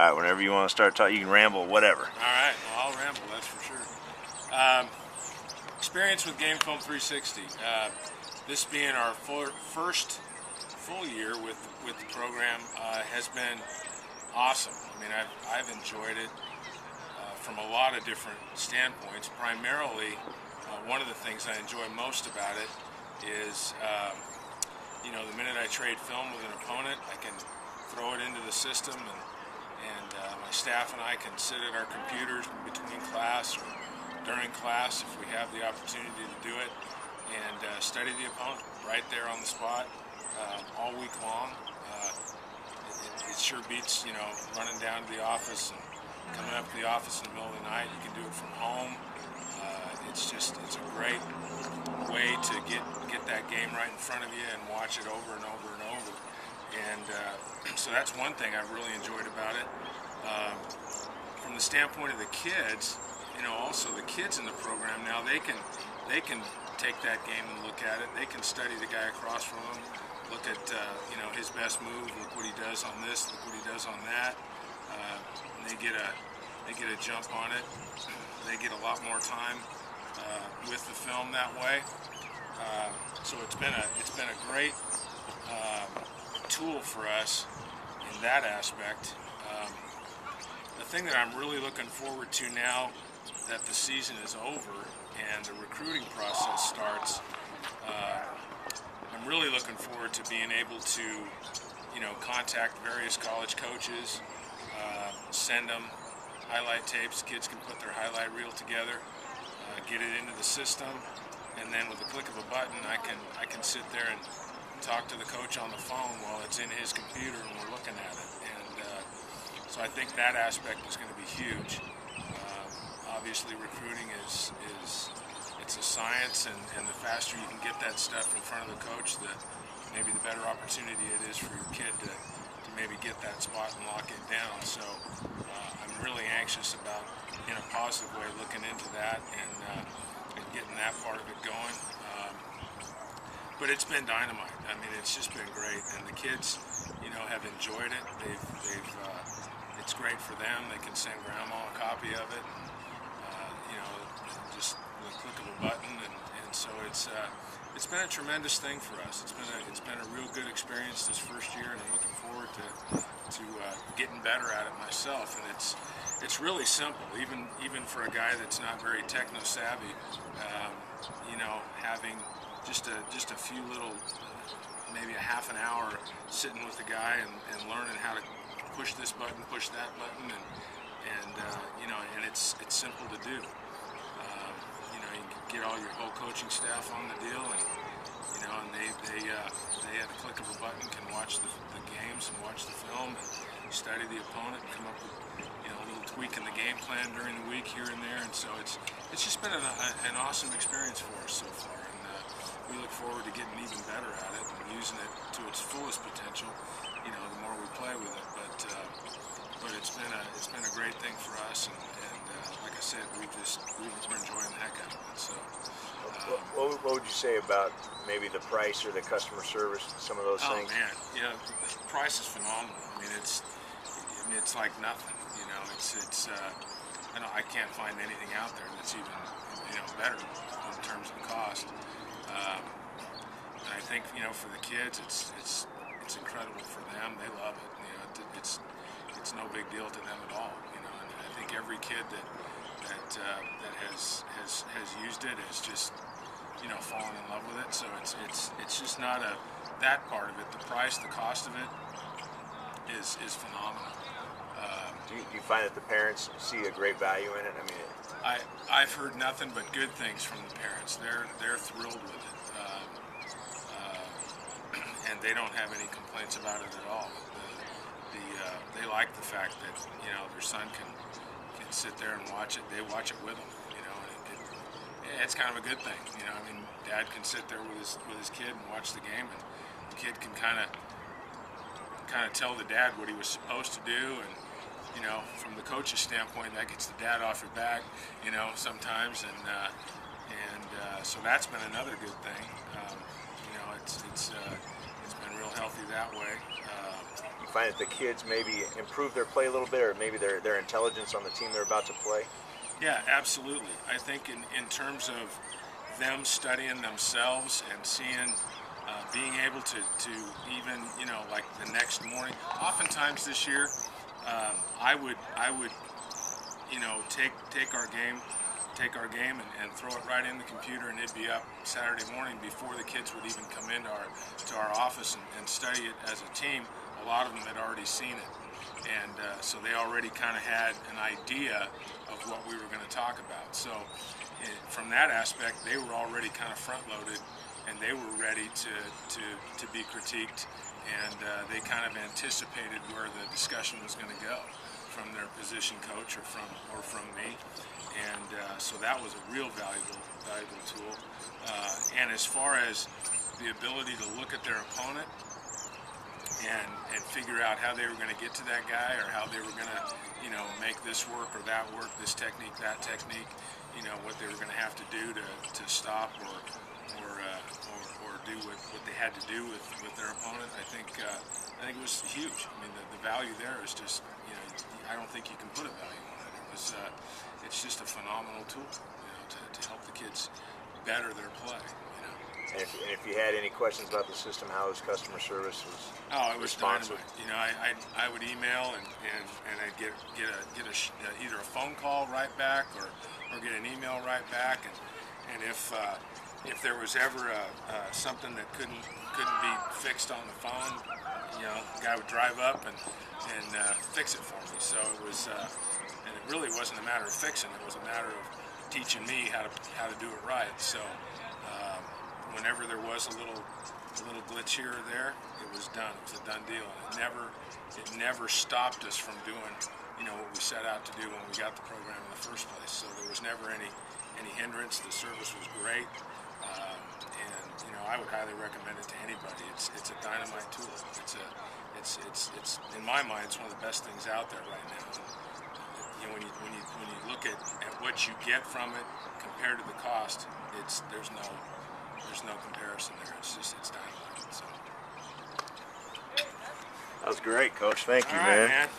All right, whenever you want to start talking, you can ramble, whatever. All right, well, I'll ramble, that's for sure. Experience with Gamefilm360. This being our first full year with the program has been awesome. I mean, I've enjoyed it from a lot of different standpoints. Primarily, one of the things I enjoy most about it is, the minute I trade film with an opponent, I can throw it into the system, and my staff and I can sit at our computers between class or during class if we have the opportunity to do it, and study the opponent right there on the spot all week long. It sure beats, running down to the office and coming up to the office in the middle of the night. You can do it from home. It's a great way to get that game right in front of you and watch it over and over and over. And so that's one thing I've really enjoyed about it. From the standpoint of the kids, also the kids in the program now, they can take that game and look at it. They can study the guy across from them, look at his best move, look what he does on this, look what he does on that. And they get a jump on it. They get a lot more time with the film that way. So it's been a great tool for us in that aspect. The thing that I'm really looking forward to now that the season is over and the recruiting process starts, I'm really looking forward to being able to, contact various college coaches, send them highlight tapes. Kids can put their highlight reel together, get it into the system, and then with the click of a button, I can sit there and talk to the coach on the phone while it's in his computer and we're looking at it. And so I think that aspect is going to be huge. Obviously, recruiting is it's a science, and the faster you can get that stuff in front of the coach, maybe the better opportunity it is for your kid to maybe get that spot and lock it down. So I'm really anxious about, in a positive way, looking into that and getting that part of it going. But it's been dynamite. I mean, it's just been great, and the kids, have enjoyed it. It's great for them. They can send grandma a copy of it. Just with a click of a button, and so it's been a tremendous thing for us. It's been a real good experience this first year, and I'm looking forward to getting better at it myself. And it's really simple, even for a guy that's not very techno savvy. Having just a few little, maybe a half an hour sitting with the guy and learning how to push this button, push that button, and it's simple to do. You can get all your whole coaching staff on the deal, and they at the click of a button can watch the games and watch the film and study the opponent and come up with a little tweak in the game plan during the week here and there. And so it's just been an awesome experience for us so far, and we look forward to getting even better at it and using it to its fullest potential. The more we play with it, but it's been a great thing for us, and like I said, we're enjoying the heck out of it. So, what would you say about maybe the price or the customer service, some of those things? Oh man, the price is phenomenal. I mean, it's like nothing. I can't find anything out there that's even better in terms of cost. And I think for the kids, it's incredible for them. They love it. It's no big deal to them at all. And I think every kid that has used it has just fallen in love with it. So it's just not that part of it. The price, the cost of it is phenomenal. Do you find that the parents see a great value in it? I mean, I've heard nothing but good things from the parents. They're thrilled with it, and they don't have any complaints about it at all. They like the fact that their son can sit there and watch it. They watch it with them. It's kind of a good thing. I mean, Dad can sit there with his kid and watch the game, and the kid can kind of tell the dad what he was supposed to do, and from the coach's standpoint, that gets the dad off your back, sometimes, and so that's been another good thing. It's been real healthy that way. find that the kids maybe improve their play a little bit, or maybe their intelligence on the team they're about to play? Yeah, absolutely. I think in terms of them studying themselves and seeing, being able to even, you know, like the next morning. Oftentimes this year, I would you know, take our game and throw it right in the computer, and it'd be up Saturday morning before the kids would even come into our office and study it as a team. A lot of them had already seen it, and so they already kind of had an idea of what we were going to talk about. So from that aspect, they were already kind of front-loaded, and they were ready to be critiqued, and they kind of anticipated where the discussion was going to go from their position coach or from me, and so that was a real valuable tool. And as far as the ability to look at their opponent and figure out how they were going to get to that guy, or how they were going to, you know, make this work or that work, this technique, that technique, you know, what they were going to have to do to stop or do what they had to do with their opponent. I think it was huge. I mean, the value there is just, you know, I don't think you can put a value on it. It's just a phenomenal tool, you know, to help the kids better their play, you know. And if you had any questions about the system, how his customer service was it was responsive? dynamite. You know, I would email and I'd get either a phone call right back or get an email right back, and if there was ever something that couldn't be fixed on the phone, you know, the guy would drive up and fix it for me. So it was, and it really wasn't a matter of fixing; it was a matter of teaching me how to do it right. So whenever there was a little glitch here or there, it was done. It was a done deal, and it never stopped us from doing, you know, what we set out to do when we got the program in the first place. So there was never any hindrance. The service was great, and you know, I would highly recommend it to anybody. It's a dynamite tool. It's in my mind, it's one of the best things out there right now. And, you know, when you look at what you get from it compared to the cost, there's no comparison there. It's dynamite. So. That was great, Coach. Thank you, All right, man. man.